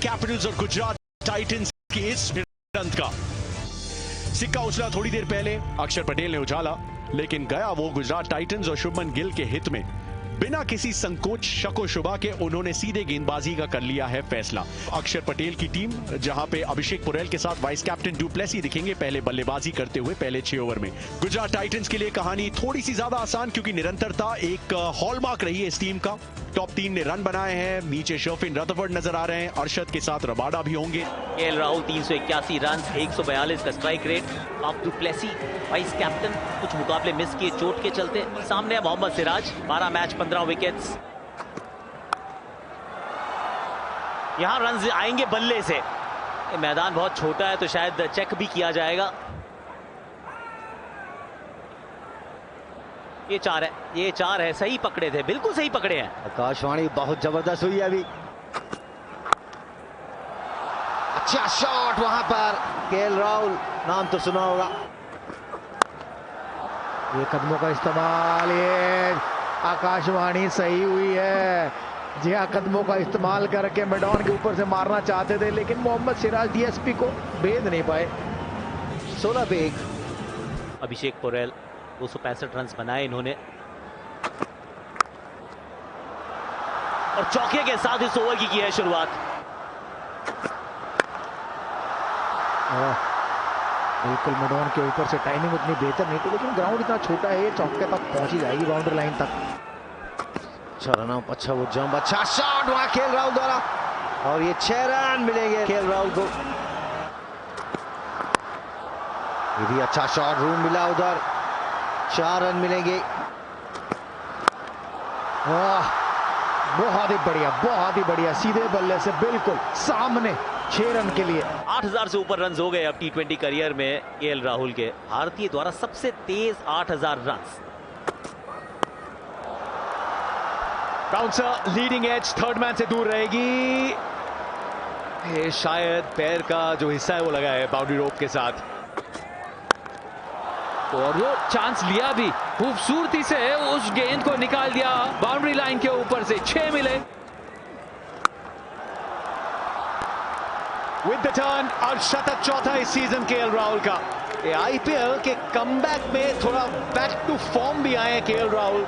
Capitals और Gujarat Titans की इस भिड़ंत का सिक्का उछला थोड़ी देर पहले अक्षर पटेल ने उछाला, लेकिन गया वो गुजरात टाइटंस और शुभमन गिल के हित में। बिना किसी संकोच शको शुबा के उन्होंने सीधे गेंदबाजी का कर लिया है फैसला। अक्षर पटेल की टीम जहां पे अभिषेक पुरेल के साथ वाइस कैप्टन डू प्लेसी दिखेंगे पहले बल्लेबाजी करते हुए पहले 6 ओवर में। गुजरात टाइटंस के लिए कहानी थोड़ी सी ज्यादा आसान, क्योंकि निरंतरता एक हॉलमार्क रही है इस टीम का। टॉप 3 ने रन बनाए हैं, नीचे शर्फिन रदरफोर्ड नजर आ रहे हैं, अरशद के साथ रबाडा भी होंगे। केएल राहुल 381 रन, 142 का स्ट्राइक रेट। अब डू प्लेसी वाइस कैप्टन, कुछ मुकाबले मिस किए चोट के चलते। सामने मोहम्मद सिराज, 12 मैच 15 विकेट्स। यहां रन आएंगे बल्ले से। ये मैदान बहुत छोटा है तो शायद चेक भी किया जाएगा। ये 4 है, ये 4 है। सही पकड़े थे, बिल्कुल सही पकड़े हैं। आकाशवाणी बहुत जबरदस्त हुई है अभी। अच्छा शॉट वहां पर, केएल राहुल नाम तो सुना होगा। ये कदमों का इस्तेमाल, ये आकाशवाणी सही हुई है। जी हाँ, कदमों का इस्तेमाल करके मैदान के ऊपर से मारना चाहते थे, लेकिन मोहम्मद सिराज डीएसपी को भेद नहीं पाए। 16 पे 1। अभिषेक पुरेल 265 रन बनाए इन्होंने, और चौके के साथ इस ओवर की है शुरुआत। बिल्कुल मैदान के ऊपर से टाइमिंग उतनी बेहतर नहीं थी, लेकिन ग्राउंड इतना छोटा है, ये चौके तक पहुंची जाएगी, बाउंड्री लाइन तक। अच्छा रन, अच्छा वो जंप, अच्छा शॉट वहां केएल राहुल द्वारा, और ये 6 रन मिलेंगे केएल राहुल को। ये भी अच्छा शॉट, रूम मिला उधर, 4 रन मिलेंगे। बहुत ही बढ़िया सीधे बल्ले से बिल्कुल सामने 6 रन के लिए। 8000 से ऊपर रन हो गए अब टी20 करियर में केएल राहुल के। भारतीय द्वारा सबसे तेज 8000 run. Bouncer leading edge, third man से दूर रहेगी। ये शायद पैर का जो हिस्सा है वो लगा है बाउंड्री रोप के साथ, और वो चांस लिया भी, खूबसूरती से उस गेंद को निकाल दिया बाउंड्री लाइन के ऊपर से। 6 मिले। विद द टर्न, और शतक चौथा इस सीजन केएल राहुल का। ये आईपीएल के कमबैक में थोड़ा बैक टू फॉर्म भी आए हैं केएल राहुल।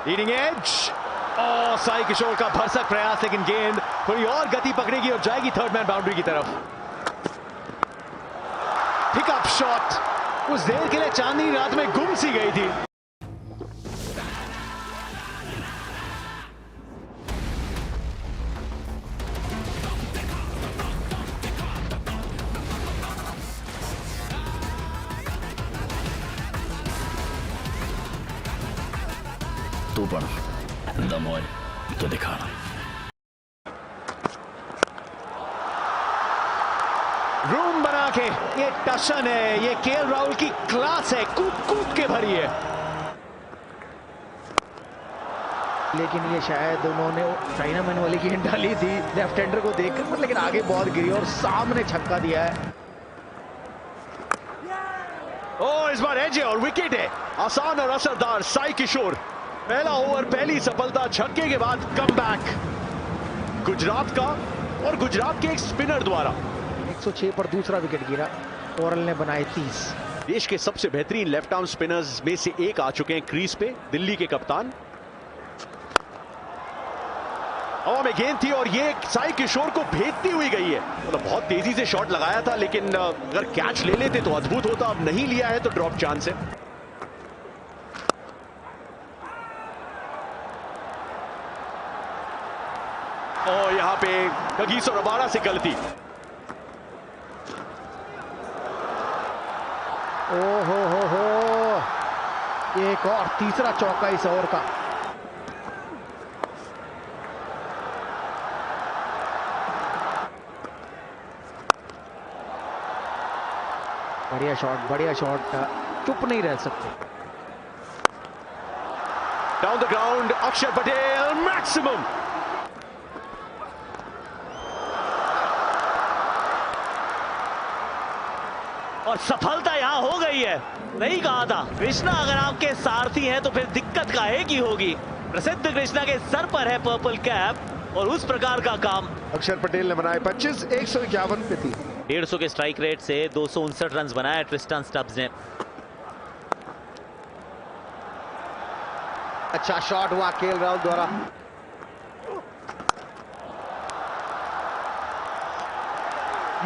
लीडिंग एज, और साई किशोर का भरसक प्रयास, लेकिन गेंद थोड़ी और गति पकड़ेगी और जाएगी थर्ड मैन बाउंड्री की तरफ। पिकअप शॉट कुछ देर के लिए चांदनी रात में गुम सी गई थी। तू पण दम હોય तो दिखाना। रूम बना के, ये टशन है, ये केएल राहुल की क्लास है, कूद कूद के भरी है। लेकिन ये शायद उन्होंने चाइनामैन वाली गेंद डाली थी लेफ्ट हैंडर को देखकर, लेकिन आगे बॉल गिरी और सामने छक्का दिया है। ओ इस बार एज है और विकेट है। आसान और असरदार साई किशोर, पहला ओवर पहली सफलता, छक्के के बाद कमबैक गुजरात का, और गुजरात के एक स्पिनर द्वारा। 106 पर दूसरा विकेट गिरा, ओरल ने बनाए 30। देश के सबसे बेहतरीन लेफ्ट आर्म स्पिनर्स में से एक आ चुके हैं क्रीज पे, दिल्ली के कप्तान। हवा में गेंद थी और ये साई किशोर को भेजती हुई गई है। मतलब बहुत तेजी से शॉट लगाया था, लेकिन अगर कैच ले लेते तो अद्भुत होता। अब नहीं लिया है तो ड्रॉप चांस है। और यहां पे कगिसो रबाडा से गलती। हो एक और तीसरा चौका इस ओवर का। बढ़िया शॉट, चुप नहीं रह सकते। डाउन द ग्राउंड, अक्षर पटेल मैक्सिमम। और सफलता यहां हो गई है। नहीं कहा था कृष्णा अगर आपके सारथी हैं तो फिर दिक्कत काहे की होगी। प्रसिद्ध कृष्णा के सर पर है पर्पल कैप और उस प्रकार का काम अक्षर पटेल ने बनाए 25, 151 पे थी। 150 के स्ट्राइक रेट से 259 रन बनाया ट्रिस्टन स्टब्स ने। अच्छा शॉट हुआ केएल राहुल द्वारा।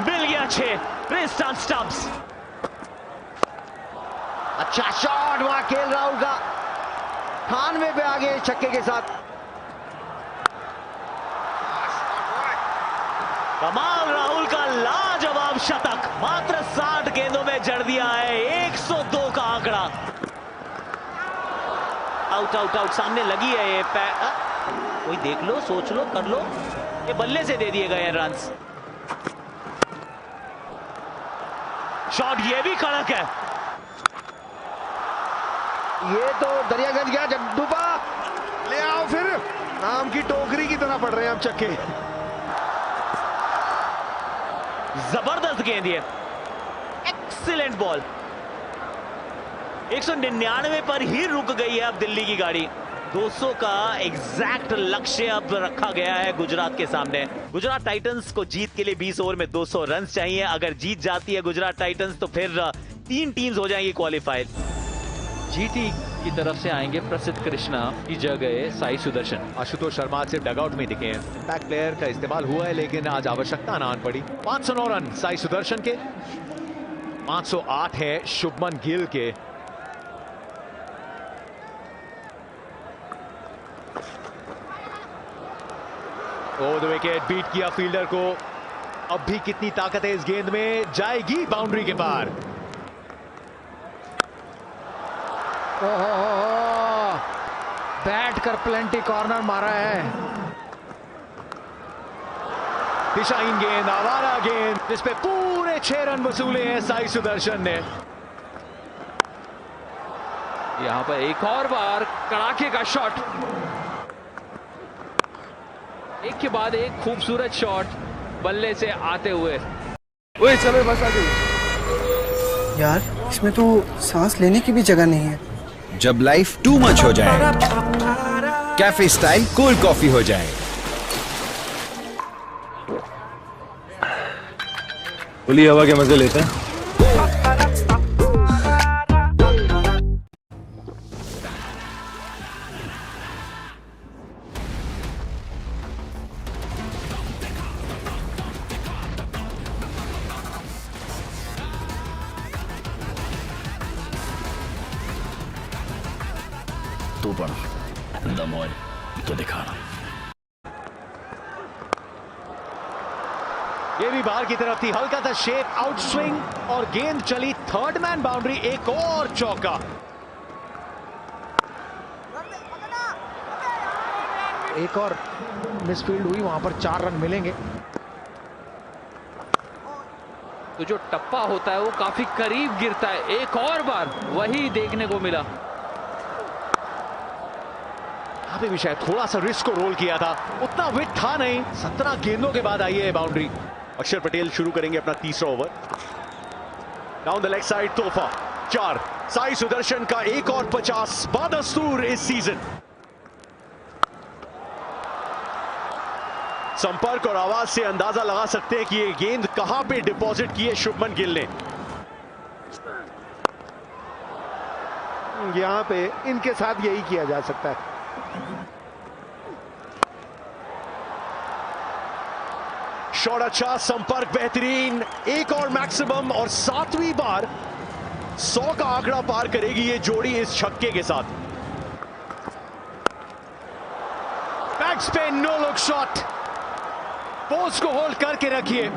मिल गया 6 ट्रिस्टन स्टब्स। अच्छा शॉट हुआ केएल राहुल का, 98 पे आगे छक्के के साथ। कमाल राहुल का लाजवाब शतक, मात्र 60 गेंदों में जड़ दिया है 102 का आंकड़ा। आउट आउट आउट, सामने लगी है ये कोई देख लो, सोच लो, कर लो, ये बल्ले से दे दिए गए हैं रन्स। शॉट ये भी कड़क है। ये तो दरियागंज गया जगदूपा, ले आओ फिर, आम की टोकरी की तरह पड़ रहे हैं हम चक्के। जबरदस्त गेंद ये, एक्सीलेंट बॉल। 199 पर ही रुक गई है अब दिल्ली की गाड़ी। 200 का एग्जैक्ट लक्ष्य अब रखा गया है गुजरात के सामने। गुजरात टाइटंस को जीत के लिए 20 ओवर में 200 रन चाहिए। अगर जीत जाती है गुजरात टाइटंस तो फिर 3 टीम्स हो जाएंगी क्वालिफाइड। जीटी की तरफ से आएंगे प्रसिद्ध कृष्णा की जगह साई सुदर्शन। आशुतोष शर्मा सिर्फ डगआउट में दिखे हैं। बैक प्लेयर का इस्तेमाल हुआ है लेकिन आज आवश्यकता ना आन पड़ी। 509 रन साई सुदर्शन के, 508 है शुभमन गिल के। ओवर द विकेट बीट किया फील्डर को। अब भी कितनी ताकत है इस गेंद में, जाएगी बाउंड्री के पार। बैट कर प्लेंटी कॉर्नर मारा है। दिशाहीन गेंद, आवारा गेंद, जिसपे पूरे 6 रन वसूले हैं साई सुदर्शन ने। यहां पर एक और बार कड़ाके का शॉट, एक के बाद एक खूबसूरत शॉट बल्ले से आते हुए। ओए चलो बस आ गई यार, इसमें तो सांस लेने की भी जगह नहीं है। जब लाइफ टू मच हो जाए, कैफे स्टाइल कोल्ड कॉफी हो जाए। खुली हवा के मजे लेते हैं। तू पढ़ दमोल तो दिखाना। ये भी बाहर की तरफ थी, हल्का सा शेप, आउट स्विंग और गेंद चली थर्ड मैन बाउंड्री। एक और चौका। एक और मिसफील्ड हुई, वहां पर 4 रन मिलेंगे। तो जो टप्पा होता है वो काफी करीब गिरता है। एक और बार वही देखने को मिला। यहाँ पे भी शायद थोड़ा सा रिस्क को रोल किया था, उतना विट था नहीं। 17 गेंदों के बाद आई है बाउंड्री। अक्षर पटेल शुरू करेंगे अपना तीसरा over. Down the leg side तोहफा 4। साई सुदर्शन का एक और 50 बादस्तूर इस सीजन। संपर्क और आवाज से अंदाजा लगा सकते हैं कि ये गेंद कहां पे डिपॉजिट की है शुभमन गिल ने। यहां पे इनके साथ यही किया जा सकता है। शॉट अच्छा, संपर्क बेहतरीन, एक और मैक्सिमम और 7वीं बार 100 का आंकड़ा पार करेगी ये जोड़ी इस छक्के के साथ। Back spin no look shot, post को होल्ड करके रखिए।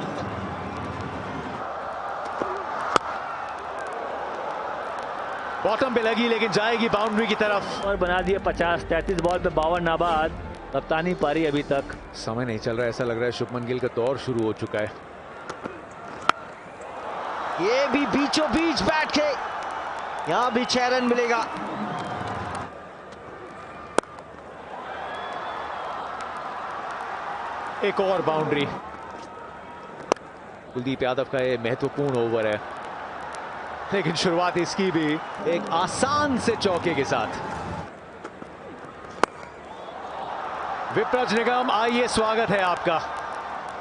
बॉटम पे लगी लेकिन जाएगी बाउंड्री की तरफ। और बना दिए 50। 33 बॉल पे 52 नाबाद, कप्तानी पारी अभी तक। समय नहीं चल रहा, ऐसा लग रहा है शुभमन गिल का दौर शुरू हो चुका है। ये भी बीचों बीच बैठ के, यहां भी 6 रन मिलेगा। एक और बाउंड्री। कुलदीप यादव का ये महत्वपूर्ण ओवर है, लेकिन शुरुआत इसकी भी एक आसान से चौके के साथ। विप्रज निगम, आइए स्वागत है आपका।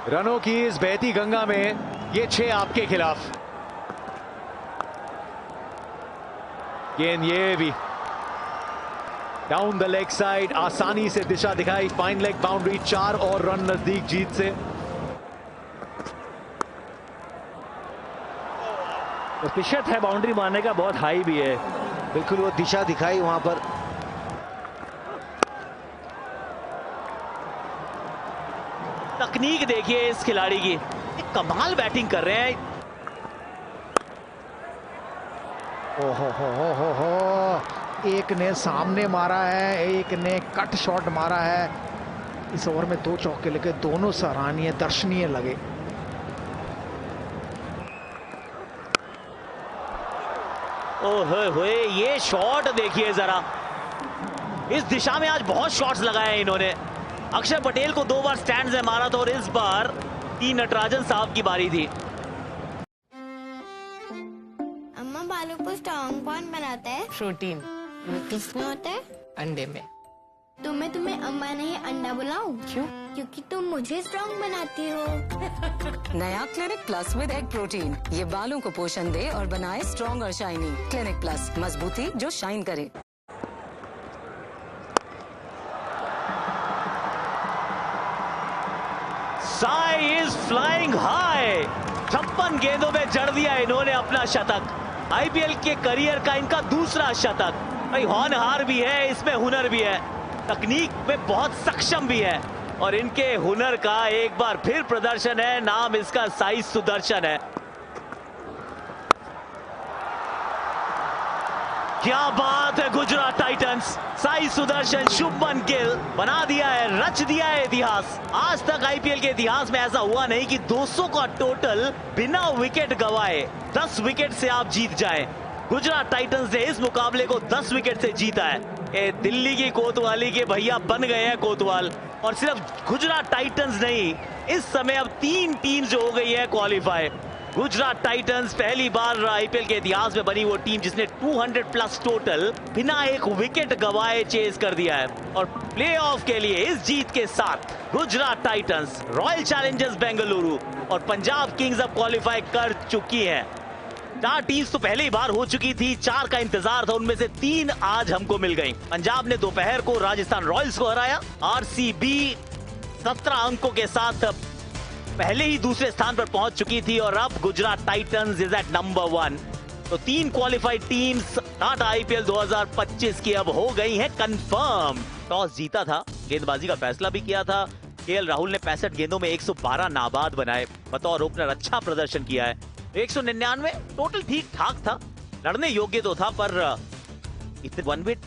रनों की इस बहती गंगा में ये 6 आपके खिलाफ। गेंद ये भी डाउन द लेग साइड, आसानी से दिशा दिखाई, फाइन लेग बाउंड्री, 4 और रन नजदीक जीत से। प्रतिशत है बाउंड्री मारने का बहुत हाई भी है। बिल्कुल वो दिशा दिखाई वहां पर। तकनीक देखिए इस खिलाड़ी की, एक कमाल बैटिंग कर रहे हैं। हो एक ने सामने मारा है, एक ने कट शॉट मारा है। इस ओवर में 2 चौके लेके दोनों सराहनीय दर्शनीय लगे। ओहे ये शॉट देखिए जरा, इस दिशा में आज बहुत शॉट्स लगाए हैं इन्होंने। अक्षर पटेल को 2 बार स्टैंड से मारा था और इस बार टी नटराजन साहब की बारी थी। अम्मा, बालों को स्ट्रॉन्ग कौन बनाता है? प्रोटीन किसमें होता है? अंडे में। तो मैं तुम्हें अम्मा नहीं अंडा बुलाऊं? क्यों? क्योंकि तुम मुझे स्ट्रॉन्ग बनाती हो। नया clinic plus with egg protein, ये बालों को पोषण दे और बनाए स्ट्रॉन्ग और शाइनी। क्लिनिक प्लस, मजबूती जो शाइन करे। Sai is flying high. 56 गेंदों में जड़ दिया इन्होंने अपना शतक। आईपीएल के करियर का इनका दूसरा शतक। भाई होनहार भी है, इसमें हुनर भी है, तकनीक में बहुत सक्षम भी है और इनके हुनर का एक बार फिर प्रदर्शन है। नाम इसका साई सुदर्शन है। क्या बात है गुजरात टाइटंस। साई सुदर्शन, शुभमन गिल बना दिया है, रच दिया है इतिहास। आज तक आईपीएल के इतिहास में ऐसा हुआ नहीं कि 200 का टोटल बिना विकेट गवाए 10 विकेट से आप जीत जाएं। गुजरात टाइटंस ने इस मुकाबले को 10 विकेट से जीता है। ये दिल्ली की कोतवाली के भैया बन गए हैं कोतवाल। और सिर्फ गुजरात टाइटंस नहीं, इस समय अब 3 टीम जो हो गई है क्वालिफाई। गुजरात टाइटंस पहली बार आईपीएल के इतिहास में बनी वो टीम जिसने 200 प्लस टोटल बिना एक विकेट गवाए चेज कर दिया है। और प्लेऑफ के लिए इस जीत के साथ Gujarat Titans, royal Challengers Bengaluru और पंजाब किंग्स अब क्वालिफाई कर चुकी है। 4 टीम्स तो पहले ही बार हो चुकी थी, 4 का इंतजार था, उनमें से 3 आज हमको मिल गई। पंजाब ने दोपहर को राजस्थान रॉयल्स को हराया। आरसीबी 17 अंकों के साथ पहले ही दूसरे स्थान पर पहुंच चुकी थी और अब Gujarat Titans is at number 1। तो 3 क्वालिफाइड टीम्स टाटा आईपीएल 2025 की अब हो गई हैं कंफर्म। टॉस जीता था, गेंदबाजी का फैसला भी किया था। केएल राहुल ने 65 गेंदों में 112 नाबाद बनाए, बतौर ओपनर अच्छा प्रदर्शन किया है। 199 टोटल ठीक ठाक था, लड़ने योग्य तो था, पर इतने 1 विकेट